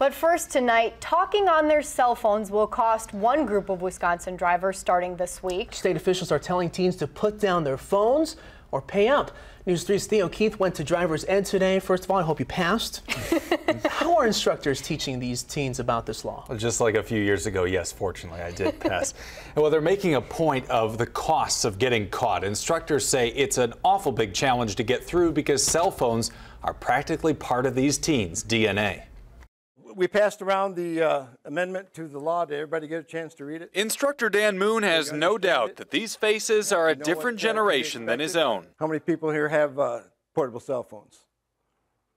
But first tonight, talking on their cell phones will cost one group of Wisconsin drivers starting this week. State officials are telling teens to put down their phones or pay up. News 3's Theo Keith went to driver's ed today. First of all, I hope you passed. How are instructors teaching these teens about this law? Just like a few years ago, yes, fortunately, I did pass. Well, they're making a point of the costs of getting caught. Instructors say it's an awful big challenge to get through because cell phones are practically part of these teens' DNA. We passed around the amendment to the law. Did everybody get a chance to read it? Instructor Dan Moon has no doubt that these faces are a different generation than his own. How many people here have portable cell phones?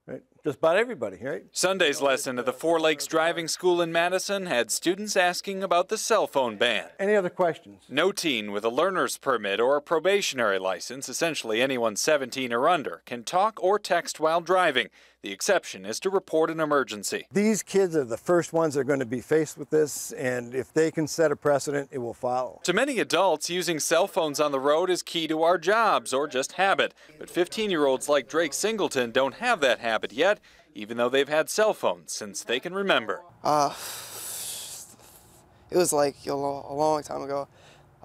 Right? Just about everybody, right? Sunday's lesson at the Four Lakes Driving School in Madison had students asking about the cell phone ban. Any other questions? No teen with a learner's permit or a probationary license, essentially anyone 17 or under, can talk or text while driving. The exception is to report an emergency. These kids are the first ones that are going to be faced with this, and if they can set a precedent, it will follow. To many adults, using cell phones on the road is key to our jobs or just habit. But 15-year-olds like Drake Singleton don't have that habit yet, even though they've had cell phones since they can remember. It was like a long time ago.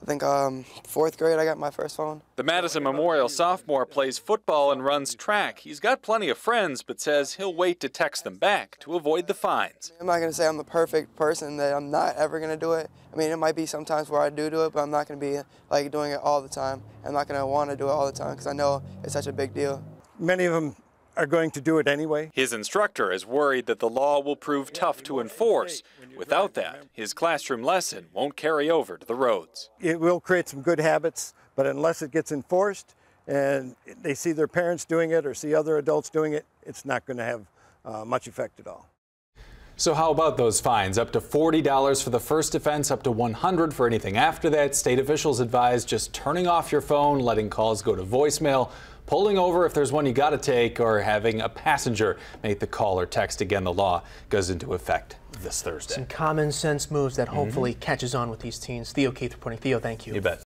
I think 4th grade I got my first phone. The Madison Memorial sophomore plays football and runs track. He's got plenty of friends, but says he'll wait to text them back to avoid the fines. I'm not going to say I'm the perfect person, that I'm not ever going to do it. I mean, it might be sometimes where I do it, but I'm not going to be like doing it all the time. I'm not going to want to do it all the time because I know it's such a big deal. Many of them are going to do it anyway. His instructor is worried that the law will prove tough to enforce. Without that, his classroom lesson won't carry over to the roads. It will create some good habits, but unless it gets enforced and they see their parents doing it or see other adults doing it, it's not going to have much effect at all. So how about those fines? Up to $40 for the first offense, up to $100 for anything after that. State officials advise just turning off your phone, letting calls go to voicemail, pulling over if there's one you got to take, or having a passenger make the call or text. Again, the law goes into effect this Thursday. Some common sense moves that hopefully catches on with these teens. Theo Keith reporting. Theo, thank you. You bet.